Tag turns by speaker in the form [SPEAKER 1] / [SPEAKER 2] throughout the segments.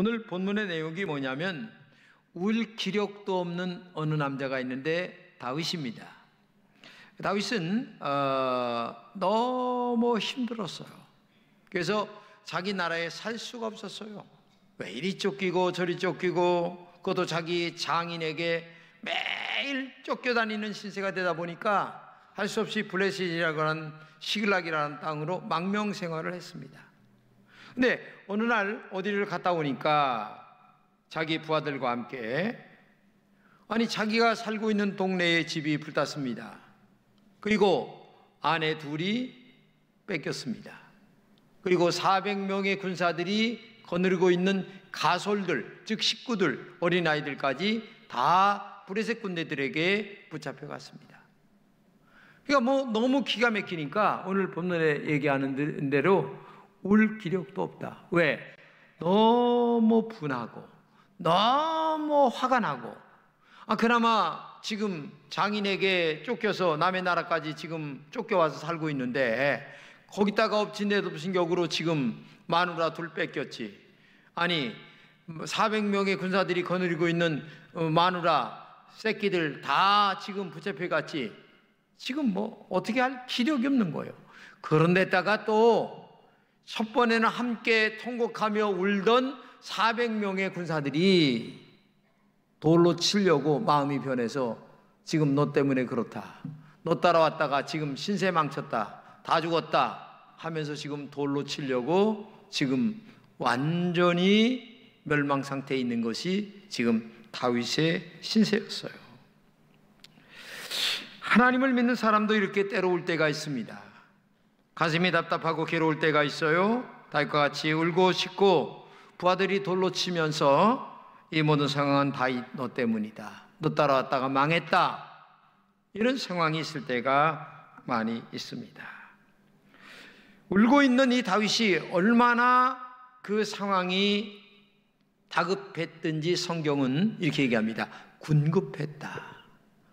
[SPEAKER 1] 오늘 본문의 내용이 뭐냐면 울 기력도 없는 어느 남자가 있는데 다윗입니다. 다윗은 너무 힘들었어요. 그래서 자기 나라에 살 수가 없었어요. 왜 이리 쫓기고 저리 쫓기고, 그것도 자기 장인에게 매일 쫓겨다니는 신세가 되다 보니까 할 수 없이 블레셋이라고 하는 시글락이라는 땅으로 망명 생활을 했습니다. 근데 어느 날 어디를 갔다 오니까 자기 부하들과 함께 자기가 살고 있는 동네에 집이 불탔습니다. 그리고 아내 둘이 뺏겼습니다. 그리고 400명의 군사들이 거느리고 있는 가솔들, 즉 식구들, 어린아이들까지 다 블레셋 군대들에게 붙잡혀갔습니다. 그러니까 너무 기가 막히니까 오늘 본문에 얘기하는 대로 울 기력도 없다. 왜? 너무 분하고 너무 화가 나고, 그나마 지금 장인에게 쫓겨서 남의 나라까지 지금 쫓겨와서 살고 있는데 거기다가 엎친 데도 없인 격으로 지금 마누라 둘 뺏겼지. 400명의 군사들이 거느리고 있는 마누라 새끼들 다 지금 붙잡혀갔지. 지금 어떻게 할 기력이 없는 거예요. 그런데다가 또 첫 번에는 함께 통곡하며 울던 400명의 군사들이 돌로 치려고 마음이 변해서 지금 너 때문에 그렇다, 너 따라왔다가 지금 신세 망쳤다, 다 죽었다 하면서 지금 돌로 치려고 지금 완전히 멸망 상태에 있는 것이 지금 다윗의 신세였어요. 하나님을 믿는 사람도 이렇게 때로울 때가 있습니다. 가슴이 답답하고 괴로울 때가 있어요. 다윗과 같이 울고 싶고 부하들이 돌로 치면서 이 모든 상황은 다윗 너 때문이다, 너 따라왔다가 망했다, 이런 상황이 있을 때가 많이 있습니다. 울고 있는 이 다윗이 얼마나 그 상황이 다급했든지 성경은 이렇게 얘기합니다. 군급했다.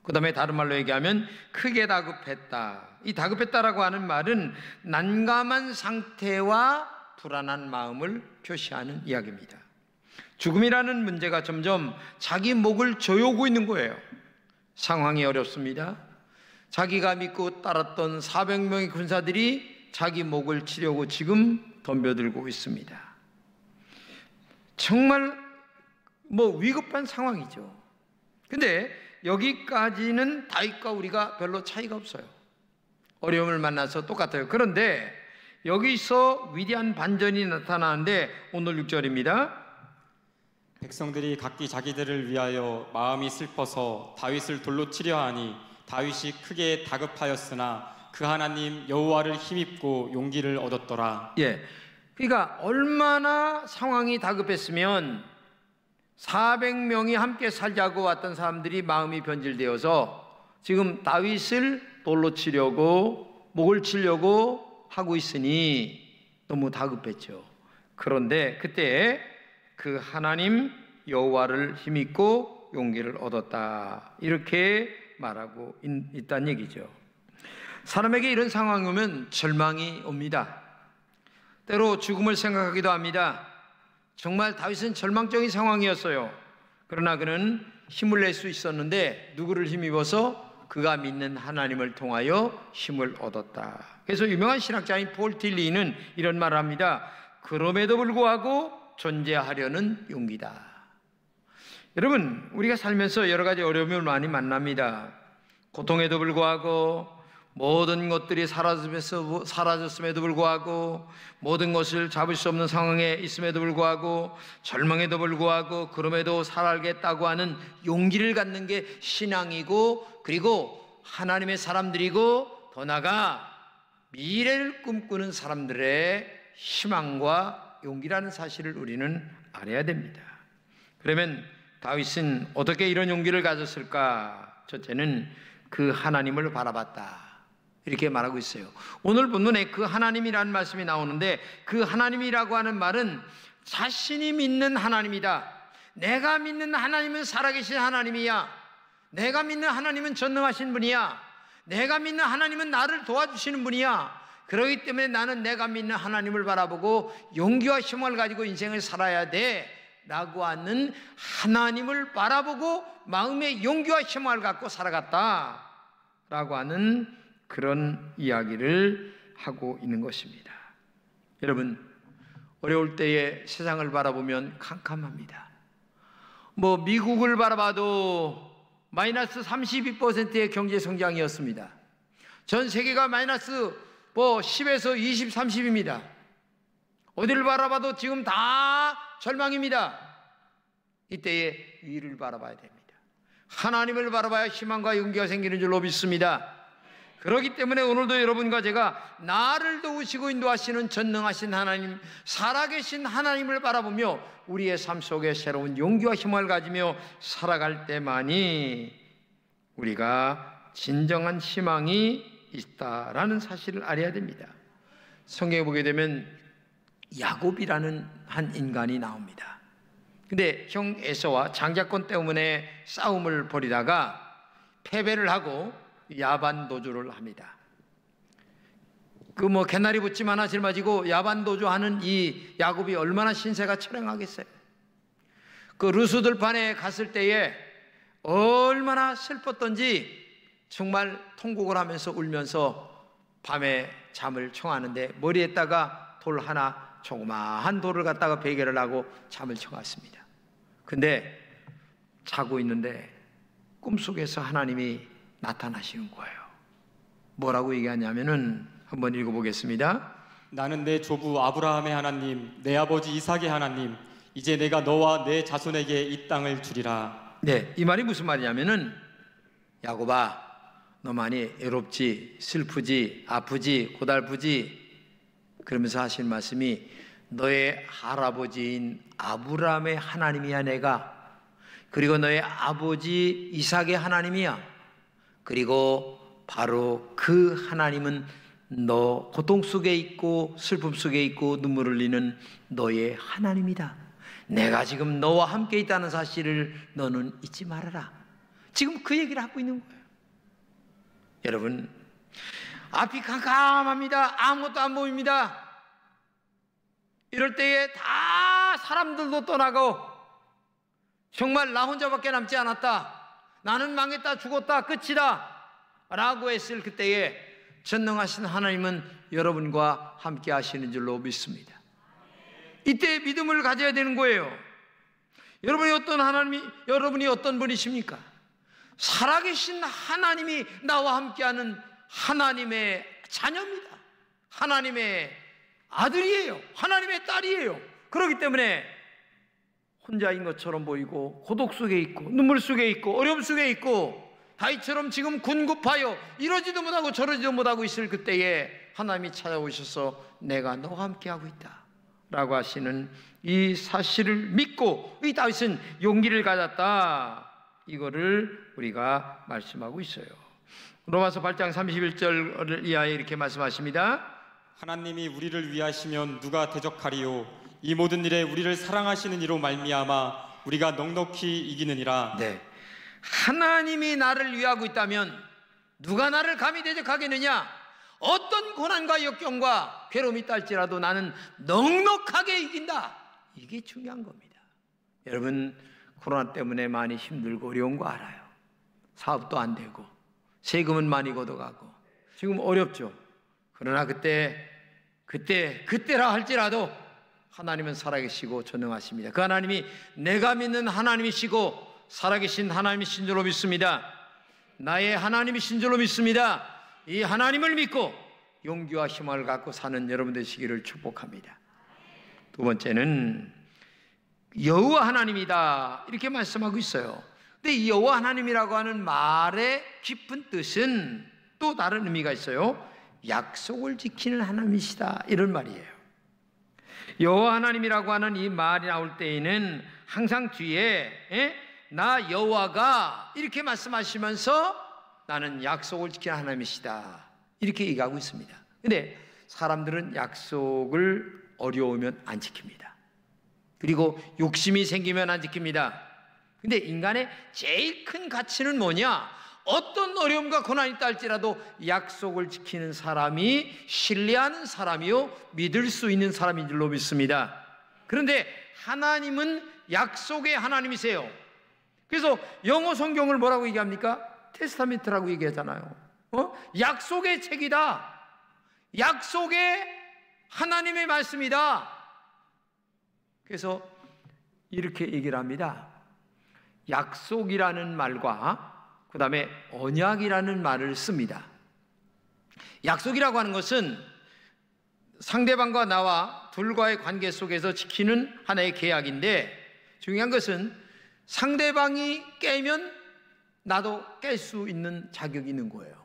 [SPEAKER 1] 그 다음에 다른 말로 얘기하면 크게 다급했다. 이 다급했다라고 하는 말은 난감한 상태와 불안한 마음을 표시하는 이야기입니다. 죽음이라는 문제가 점점 자기 목을 조여오고 있는 거예요. 상황이 어렵습니다. 자기가 믿고 따랐던 400명의 군사들이 자기 목을 치려고 지금 덤벼들고 있습니다. 정말 위급한 상황이죠. 근데 여기까지는 다윗과 우리가 별로 차이가 없어요. 어려움을 만나서 똑같아요. 그런데 여기서 위대한 반전이 나타나는데 오늘 6절입니다.
[SPEAKER 2] 백성들이 각기 자기들을 위하여 마음이 슬퍼서 다윗을 돌로 치려 하니 다윗이 크게 다급하였으나 그 하나님 여호와를 힘입고 용기를 얻었더라.
[SPEAKER 1] 그러니까 얼마나 상황이 다급했으면 400명이 함께 살자고 왔던 사람들이 마음이 변질되어서 지금 다윗을 돌로 치려고, 목을 치려고 하고 있으니 너무 다급했죠. 그런데 그때 그 하나님 여호와를 힘입고 용기를 얻었다, 이렇게 말하고 있다는 얘기죠. 사람에게 이런 상황이 오면 절망이 옵니다. 때로 죽음을 생각하기도 합니다. 정말 다윗은 절망적인 상황이었어요. 그러나 그는 힘을 낼 수 있었는데 누구를 힘입어서? 그가 믿는 하나님을 통하여 힘을 얻었다. 그래서 유명한 신학자인 폴 틸리는 이런 말을 합니다. 그럼에도 불구하고 존재하려는 용기다. 여러분, 우리가 살면서 여러 가지 어려움을 많이 만납니다. 고통에도 불구하고, 모든 것들이 사라졌음에도 불구하고, 모든 것을 잡을 수 없는 상황에 있음에도 불구하고, 절망에도 불구하고, 그럼에도 살아가겠다고 하는 용기를 갖는 게 신앙이고, 그리고 하나님의 사람들이고, 더 나아가 미래를 꿈꾸는 사람들의 희망과 용기라는 사실을 우리는 알아야 됩니다. 그러면 다윗은 어떻게 이런 용기를 가졌을까? 첫째는 그 하나님을 바라봤다, 이렇게 말하고 있어요. 오늘 본문에 그 하나님이라는 말씀이 나오는데, 그 하나님이라고 하는 말은 자신이 믿는 하나님이다. 내가 믿는 하나님은 살아계신 하나님이야. 내가 믿는 하나님은 전능하신 분이야. 내가 믿는 하나님은 나를 도와주시는 분이야. 그렇기 때문에 나는 내가 믿는 하나님을 바라보고 용기와 힘을 가지고 인생을 살아야 돼, 라고 하는 하나님을 바라보고 마음의 용기와 희망을 갖고 살아갔다라고 하는 그런 이야기를 하고 있는 것입니다. 여러분, 어려울 때에 세상을 바라보면 캄캄합니다. 미국을 바라봐도 마이너스 32%의 경제 성장이었습니다. 전 세계가 마이너스 10에서 20, 30입니다. 어디를 바라봐도 지금 다 절망입니다. 이때에 위를 바라봐야 됩니다. 하나님을 바라봐야 희망과 용기가 생기는 줄로 믿습니다. 그렇기 때문에 오늘도 여러분과 제가 나를 도우시고 인도하시는 전능하신 하나님, 살아계신 하나님을 바라보며 우리의 삶 속에 새로운 용기와 희망을 가지며 살아갈 때만이 우리가 진정한 희망이 있다라는 사실을 알아야 됩니다. 성경에 보게 되면 야곱이라는 한 인간이 나옵니다. 근데 형 에서와 장자권 때문에 싸움을 벌이다가 패배를 하고 야반도주를 합니다. 개나리 붙임 하나 짊어지고 야반도주하는 이 야곱이 얼마나 신세가 처량하겠어요. 루스들판에 갔을 때에 얼마나 슬펐던지 정말 통곡을 하면서 울면서 밤에 잠을 청하는데 머리에다가 돌 하나, 조그마한 돌을 갖다가 베개를 하고 잠을 청했습니다. 근데 자고 있는데 꿈속에서 하나님이 나타나시는 거예요. 뭐라고 얘기하냐면은 한번 읽어보겠습니다.
[SPEAKER 2] 나는 내 조부 아브라함의 하나님, 내 아버지 이삭의 하나님, 이제 내가 너와 내 자손에게 이 땅을 주리라.
[SPEAKER 1] 네, 이 말이 무슨 말이냐면은 야곱아, 너 많이 외롭지, 슬프지, 아프지, 고달프지, 그러면서 하신 말씀이 너의 할아버지인 아브라함의 하나님이야 내가, 그리고 너의 아버지 이삭의 하나님이야, 그리고 바로 그 하나님은 너 고통 속에 있고 슬픔 속에 있고 눈물 흘리는 너의 하나님이다. 내가 지금 너와 함께 있다는 사실을 너는 잊지 말아라. 지금 그 얘기를 하고 있는 거예요. 여러분, 앞이 캄캄합니다. 아무것도 안 보입니다. 이럴 때에 다 사람들도 떠나고 정말 나 혼자밖에 남지 않았다, 나는 망했다, 죽었다, 끝이다 라고 했을 그때에 전능하신 하나님은 여러분과 함께 하시는 줄로 믿습니다. 이때 믿음을 가져야 되는 거예요. 여러분이 어떤 분이십니까? 살아계신 하나님이 나와 함께하는 하나님의 자녀입니다. 하나님의 아들이에요. 하나님의 딸이에요. 그렇기 때문에 혼자인 것처럼 보이고 고독 속에 있고 눈물 속에 있고 어려움 속에 있고 다윗처럼 지금 군급하여 이러지도 못하고 저러지도 못하고 있을 그때에 하나님이 찾아오셔서 내가 너와 함께하고 있다 라고 하시는 이 사실을 믿고 이 다윗은 용기를 가졌다, 이거를 우리가 말씀하고 있어요. 로마서 8장 31절 이하에 이렇게 말씀하십니다.
[SPEAKER 2] 하나님이 우리를 위하시면 누가 대적하리요? 이 모든 일에 우리를 사랑하시는 이로 말미암아 우리가 넉넉히 이기느니라.
[SPEAKER 1] 네, 하나님이 나를 위하고 있다면 누가 나를 감히 대적하겠느냐? 어떤 고난과 역경과 괴로움이 있달지라도 나는 넉넉하게 이긴다. 이게 중요한 겁니다. 여러분, 코로나 때문에 많이 힘들고 어려운 거 알아요. 사업도 안 되고 세금은 많이 걷어가고 지금 어렵죠. 그러나 그때라 할지라도 하나님은 살아계시고 전능하십니다. 그 하나님이 내가 믿는 하나님이시고 살아계신 하나님이신 줄로 믿습니다. 나의 하나님이신 줄로 믿습니다. 이 하나님을 믿고 용기와 희망을 갖고 사는 여러분 되시기를 축복합니다. 두 번째는 여호와 하나님이다 이렇게 말씀하고 있어요. 근데 이 여호와 하나님이라고 하는 말의 깊은 뜻은 또 다른 의미가 있어요. 약속을 지키는 하나님이시다 이런 말이에요. 여호와 하나님이라고 하는 이 말이 나올 때에는 항상 뒤에 나 여호와가 이렇게 말씀하시면서 나는 약속을 지키는 하나님이시다 이렇게 얘기하고 있습니다. 근데 사람들은 약속을 어려우면 안 지킵니다. 그리고 욕심이 생기면 안 지킵니다. 근데 인간의 제일 큰 가치는 뭐냐? 어떤 어려움과 고난이 있다 할지라도 약속을 지키는 사람이 신뢰하는 사람이요 믿을 수 있는 사람인 줄로 믿습니다. 그런데 하나님은 약속의 하나님이세요. 그래서 영어 성경을 뭐라고 얘기합니까? 테스타멘트라고 얘기하잖아요. 약속의 책이다. 약속의 하나님의 말씀이다. 그래서 이렇게 얘기를 합니다. 약속이라는 말과 그 다음에 언약이라는 말을 씁니다. 약속이라고 하는 것은 상대방과 나와 둘과의 관계 속에서 지키는 하나의 계약인데, 중요한 것은 상대방이 깨면 나도 깰 수 있는 자격이 있는 거예요.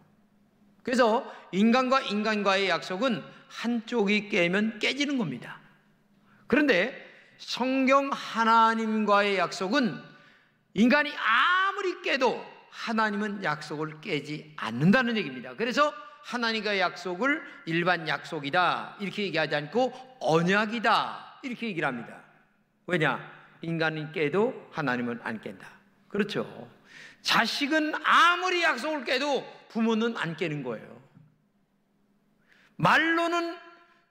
[SPEAKER 1] 그래서 인간과 인간과의 약속은 한쪽이 깨면 깨지는 겁니다. 그런데 성경 하나님과의 약속은 인간이 아무리 깨도 하나님은 약속을 깨지 않는다는 얘기입니다. 그래서 하나님과의 약속을 일반 약속이다 이렇게 얘기하지 않고 언약이다 이렇게 얘기를 합니다. 왜냐? 인간이 깨도 하나님은 안 깬다. 그렇죠. 자식은 아무리 약속을 깨도 부모는 안 깨는 거예요. 말로는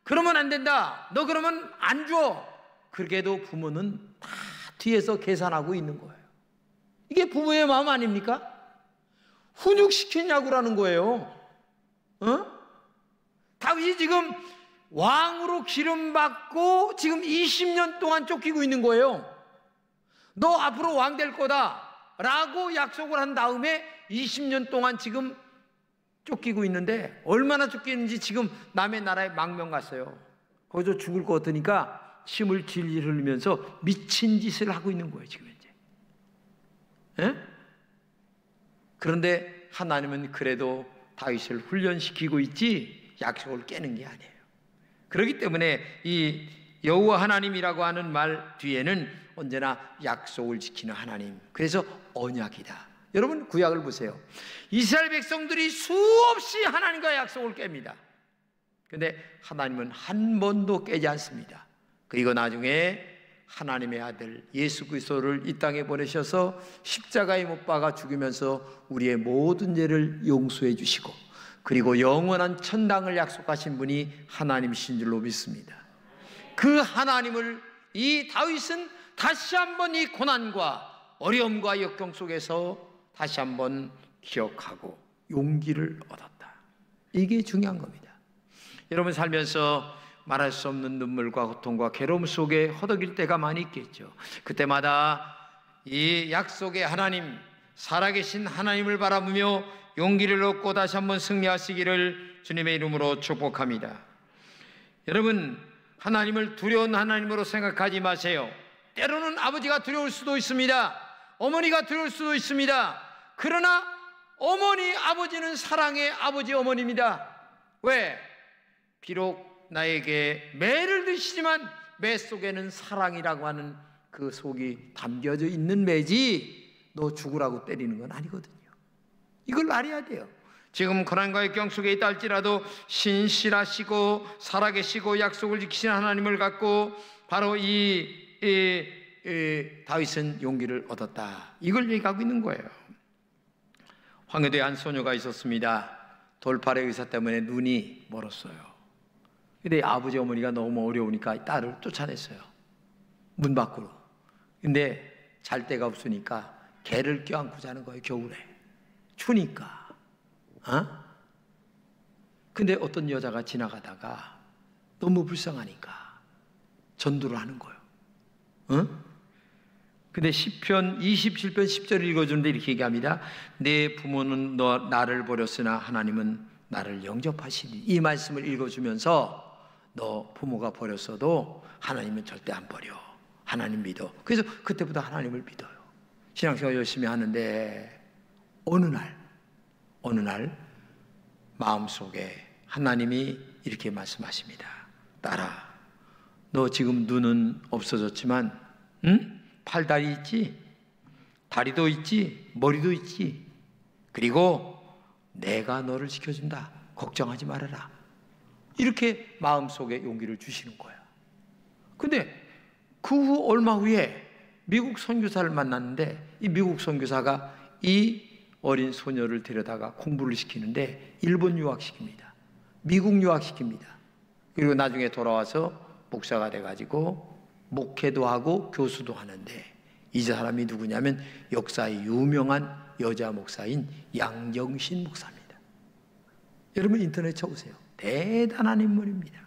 [SPEAKER 1] 그러면 안 된다, 너 그러면 안 줘, 그렇게 해도 부모는 다 뒤에서 계산하고 있는 거예요. 이게 부모의 마음 아닙니까? 훈육시키냐고라는 거예요. 다윗이 지금 왕으로 기름받고 지금 20년 동안 쫓기고 있는 거예요. 너 앞으로 왕 될 거다 라고 약속을 한 다음에 20년 동안 지금 쫓기고 있는데, 얼마나 쫓기는지 지금 남의 나라에 망명 갔어요. 거기서 죽을 것 같으니까 침을 질질 흘리면서 미친 짓을 하고 있는 거예요 지금 이제. 그런데 하나님은 그래도 다윗을 훈련시키고 있지 약속을 깨는 게 아니에요. 그렇기 때문에 이 여호와 하나님이라고 하는 말 뒤에는 언제나 약속을 지키는 하나님, 그래서 언약이다. 여러분 구약을 보세요. 이스라엘 백성들이 수없이 하나님과 약속을 깹니다. 그런데 하나님은 한 번도 깨지 않습니다. 그리고 나중에 하나님의 아들 예수 그리스도를 이 땅에 보내셔서 십자가에 못 박아 죽으면서 우리의 모든 죄를 용서해 주시고, 그리고 영원한 천당을 약속하신 분이 하나님이신 줄로 믿습니다. 그 하나님을 이 다윗은 다시 한번 이 고난과 어려움과 역경 속에서 다시 한번 기억하고 용기를 얻었다. 이게 중요한 겁니다. 여러분 살면서 말할 수 없는 눈물과 고통과 괴로움 속에 허덕일 때가 많이 있겠죠. 그때마다 이 약속의 하나님, 살아계신 하나님을 바라보며 용기를 얻고 다시 한번 승리하시기를 주님의 이름으로 축복합니다. 여러분, 하나님을 두려운 하나님으로 생각하지 마세요. 때로는 아버지가 두려울 수도 있습니다. 어머니가 두려울 수도 있습니다. 그러나 어머니, 아버지는 사랑의 아버지, 어머니입니다. 왜? 비록 나에게 매를 드시지만 매 속에는 사랑이라고 하는 그 속이 담겨져 있는 매지 너 죽으라고 때리는 건 아니거든요. 이걸 알아야 돼요. 지금 고난과 역경 속에 있다 할지라도 신실하시고 살아계시고 약속을 지키시는 하나님을 갖고 바로 다윗은 용기를 얻었다. 이걸 얘기하고 있는 거예요. 황해도에 한 소녀가 있었습니다. 돌팔의 의사 때문에 눈이 멀었어요. 근데 아버지 어머니가 너무 어려우니까 딸을 쫓아냈어요, 문 밖으로. 근데 잘 데가 없으니까 개를 껴안고 자는 거예요, 겨울에. 추니까. 근데 어떤 여자가 지나가다가 너무 불쌍하니까 전도를 하는 거예요. 근데 시편 27편 10절을 읽어주는데 이렇게 얘기합니다. 내 부모는 나를 버렸으나 하나님은 나를 영접하시니. 이 말씀을 읽어주면서 너 부모가 버렸어도 하나님은 절대 안 버려. 하나님 믿어. 그래서 그때부터 하나님을 믿어요. 신앙생활 열심히 하는데 어느 날 마음속에 하나님이 이렇게 말씀하십니다. 딸아, 너 지금 눈은 없어졌지만 팔다리 있지? 다리도 있지? 머리도 있지? 그리고 내가 너를 지켜준다. 걱정하지 말아라. 이렇게 마음속에 용기를 주시는 거야. 근데 그 후 얼마 후에 미국 선교사를 만났는데 이 미국 선교사가 이 어린 소녀를 데려다가 공부를 시키는데 일본 유학시킵니다. 미국 유학시킵니다. 그리고 나중에 돌아와서 목사가 돼가지고 목회도 하고 교수도 하는데 이 사람이 누구냐면 역사의 유명한 여자 목사인 양정신 목사입니다. 여러분 인터넷 쳐보세요. 대단한 인물입니다.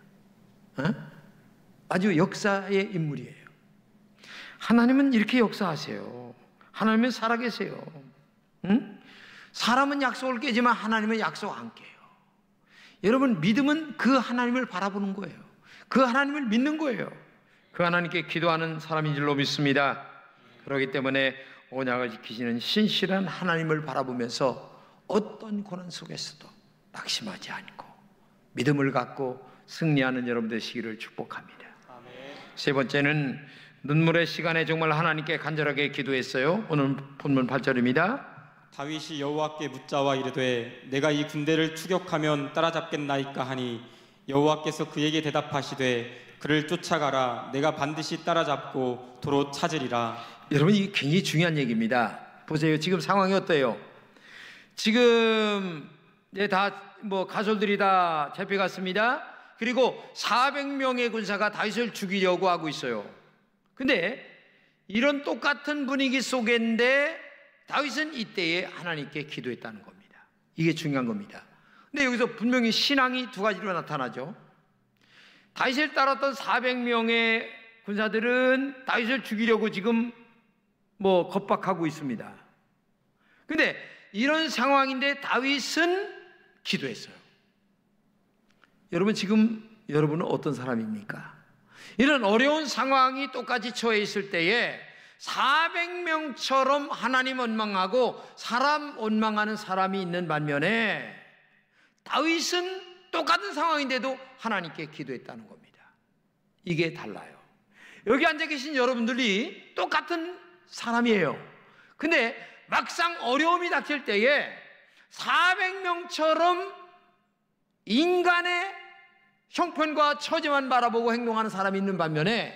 [SPEAKER 1] 아주 역사의 인물이에요. 하나님은 이렇게 역사하세요. 하나님은 살아계세요. 사람은 약속을 깨지만 하나님은 약속 안 깨요. 여러분 믿음은 그 하나님을 바라보는 거예요. 그 하나님을 믿는 거예요. 그 하나님께 기도하는 사람인 줄로 믿습니다. 그렇기 때문에 언약을 지키시는 신실한 하나님을 바라보면서 어떤 고난 속에서도 낙심하지 않고 믿음을 갖고 승리하는 여러분 되시기를 축복합니다. 세 번째는 눈물의 시간에 정말 하나님께 간절하게 기도했어요. 오늘 본문 8절입니다.
[SPEAKER 2] 다윗이 여호와께 묻자와 이르되 내가 이 군대를 추격하면 따라잡겠나이까 하니 여호와께서 그에게 대답하시되 그를 쫓아가라. 내가 반드시 따라잡고 도로 찾으리라.
[SPEAKER 1] 여러분 이게 굉장히 중요한 얘기입니다. 보세요. 지금 상황이 어때요? 지금 다 가솔들이 다 잡혀갔습니다. 그리고 400명의 군사가 다윗을 죽이려고 하고 있어요. 근데 이런 똑같은 분위기 속인데 다윗은 이때에 하나님께 기도했다는 겁니다. 이게 중요한 겁니다. 근데 여기서 분명히 신앙이 두 가지로 나타나죠. 다윗을 따랐던 400명의 군사들은 다윗을 죽이려고 지금 겁박하고 있습니다. 근데 이런 상황인데 다윗은 기도했어요. 여러분 지금 여러분은 어떤 사람입니까? 이런 어려운 상황이 똑같이 처해 있을 때에 400명처럼 하나님 원망하고 사람 원망하는 사람이 있는 반면에 다윗은 똑같은 상황인데도 하나님께 기도했다는 겁니다. 이게 달라요. 여기 앉아 계신 여러분들이 똑같은 사람이에요. 근데 막상 어려움이 닥칠 때에 400명처럼 인간의 형편과 처지만 바라보고 행동하는 사람이 있는 반면에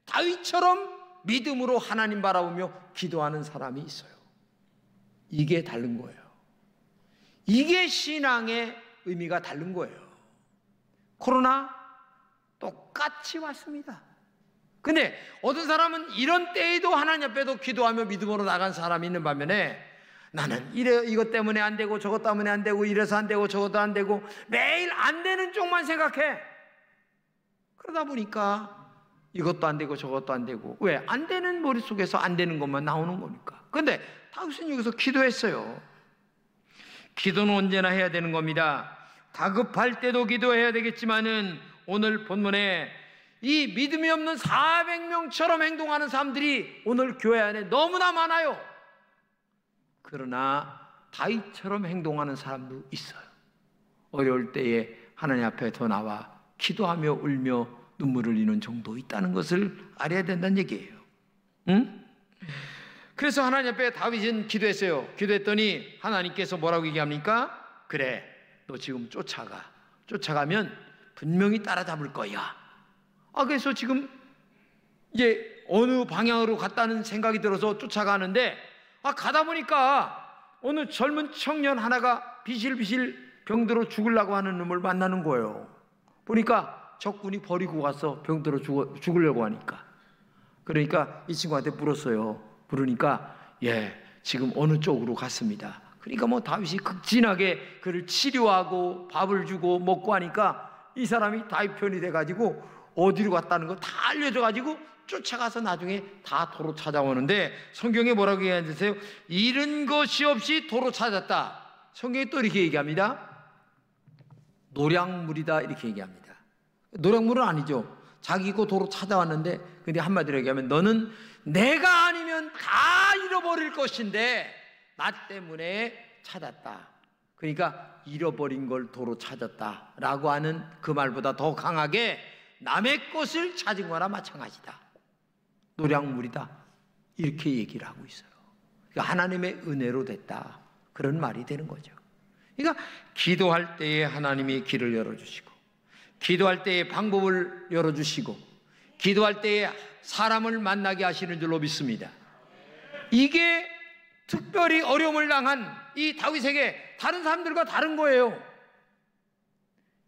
[SPEAKER 1] 다윗처럼 믿음으로 하나님 바라보며 기도하는 사람이 있어요. 이게 다른 거예요. 이게 신앙의 의미가 다른 거예요. 코로나 똑같이 왔습니다. 근데 어떤 사람은 이런 때에도 하나님 앞에도 기도하며 믿음으로 나간 사람이 있는 반면에 나는 이것 때문에 안 되고 저것 때문에 안 되고 이래서 안 되고 저것도 안 되고 매일 안 되는 쪽만 생각해. 그러다 보니까 이것도 안 되고 저것도 안 되고 왜? 안 되는 머릿속에서 안 되는 것만 나오는 거니까. 근데 다윗은 여기서 기도했어요. 기도는 언제나 해야 되는 겁니다. 다급할 때도 기도해야 되겠지만은 오늘 본문에 이 믿음이 없는 400명처럼 행동하는 사람들이 오늘 교회 안에 너무나 많아요. 그러나 다윗처럼 행동하는 사람도 있어요. 어려울 때에 하나님 앞에 더 나와 기도하며 울며 눈물을 흘리는 정도 있다는 것을 알아야 된다는 얘기예요. 응? 그래서 하나님 앞에 다윗은 기도했어요. 기도했더니 하나님께서 뭐라고 얘기합니까? 그래, 너 지금 쫓아가. 쫓아가면 분명히 따라잡을 거야. 그래서 지금 이제 어느 방향으로 갔다는 생각이 들어서 쫓아가는데 가다 보니까 어느 젊은 청년 하나가 비실비실 병들어 죽으려고 하는 놈을 만나는 거예요. 보니까 적군이 버리고 가서 병들어 죽으려고 하니까. 그러니까 이 친구한테 물었어요. 물으니까 지금 어느 쪽으로 갔습니다. 그러니까 다윗이 극진하게 그를 치료하고 밥을 주고 먹고 하니까 이 사람이 다윗 편이 돼가지고 어디로 갔다는 거 다 알려줘가지고 쫓아가서 나중에 다 도로 찾아오는데 성경에 뭐라고 얘기하세요? 잃은 것이 없이 도로 찾았다. 성경이 또 이렇게 얘기합니다. 노량물이다 이렇게 얘기합니다. 노량물은 아니죠. 자기고 도로 찾아왔는데 근데 한마디로 얘기하면 너는 내가 아니면 다 잃어버릴 것인데 나 때문에 찾았다. 그러니까 잃어버린 걸 도로 찾았다라고 하는 그 말보다 더 강하게 남의 것을 찾은 거나 마찬가지다. 노량물이다. 이렇게 얘기를 하고 있어요. 그러니까 하나님의 은혜로 됐다. 그런 말이 되는 거죠. 그러니까 기도할 때에 하나님이 길을 열어주시고 기도할 때에 방법을 열어주시고 기도할 때에 사람을 만나게 하시는 줄로 믿습니다. 이게 특별히 어려움을 당한 이 다윗에게 다른 사람들과 다른 거예요.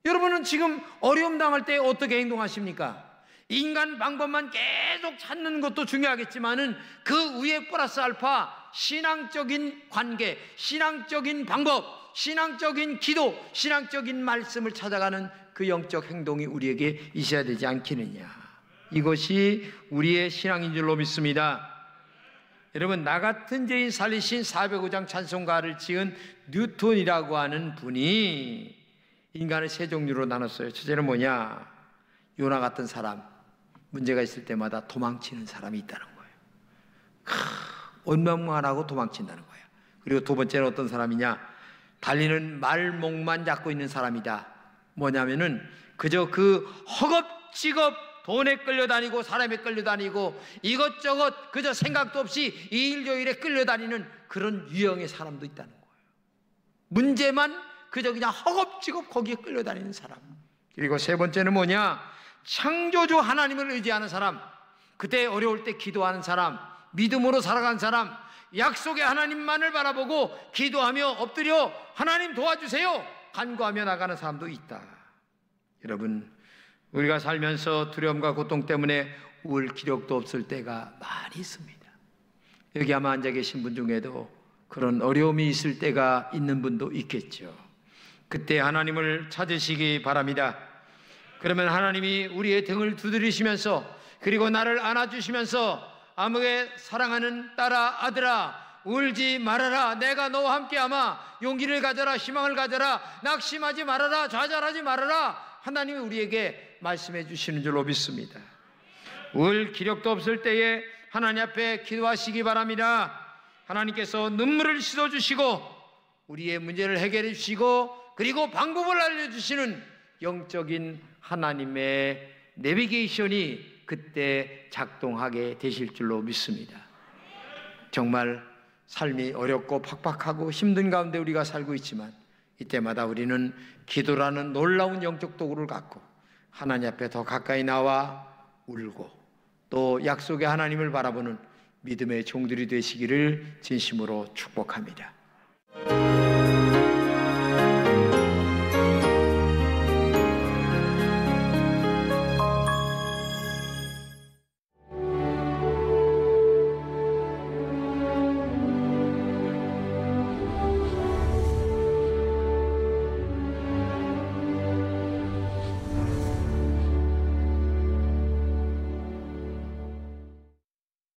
[SPEAKER 1] 여러분은 지금 어려움 당할 때 어떻게 행동하십니까? 인간 방법만 계속 찾는 것도 중요하겠지만은 그 위에 플러스 알파 신앙적인 관계, 신앙적인 방법, 신앙적인 기도, 신앙적인 말씀을 찾아가는 그 영적 행동이 우리에게 있어야 되지 않겠느냐. 이것이 우리의 신앙인 줄로 믿습니다. 여러분, 나 같은 죄인 살리신 405장 찬송가를 지은 뉴턴이라고 하는 분이 인간을 세 종류로 나눴어요. 첫째는 뭐냐? 요나 같은 사람, 문제가 있을 때마다 도망치는 사람이 있다는 거예요. 원망만 하고 도망친다는 거예요. 그리고 두 번째는 어떤 사람이냐? 달리는 말목만 잡고 있는 사람이다. 뭐냐면은 그저 그 허겁지겁 돈에 끌려다니고 사람에 끌려다니고 이것저것 그저 생각도 없이 이 일 저 일에 끌려다니는 그런 유형의 사람도 있다는 거예요. 문제만 그저 그냥 허겁지겁 거기에 끌려다니는 사람. 그리고 세 번째는 뭐냐? 창조주 하나님을 의지하는 사람, 그때 어려울 때 기도하는 사람, 믿음으로 살아간 사람, 약속의 하나님만을 바라보고 기도하며 엎드려 하나님 도와주세요 간구하며 나가는 사람도 있다. 여러분, 우리가 살면서 두려움과 고통 때문에 울 기력도 없을 때가 많이 있습니다. 여기 아마 앉아 계신 분 중에도 그런 어려움이 있을 때가 있는 분도 있겠죠. 그때 하나님을 찾으시기 바랍니다. 그러면 하나님이 우리의 등을 두드리시면서 그리고 나를 안아주시면서 아무개 사랑하는 딸아 아들아 울지 말아라, 내가 너와 함께하마, 용기를 가져라, 희망을 가져라, 낙심하지 말아라, 좌절하지 말아라, 하나님이 우리에게 말씀해 주시는 줄로 믿습니다. 울 기력도 없을 때에 하나님 앞에 기도하시기 바랍니다. 하나님께서 눈물을 씻어주시고 우리의 문제를 해결해 주시고 그리고 방법을 알려주시는 영적인 하나님의 내비게이션이 그때 작동하게 되실 줄로 믿습니다. 정말 삶이 어렵고 팍팍하고 힘든 가운데 우리가 살고 있지만 이때마다 우리는 기도라는 놀라운 영적 도구를 갖고 하나님 앞에 더 가까이 나와 울고 또 약속의 하나님을 바라보는 믿음의 종들이 되시기를 진심으로 축복합니다.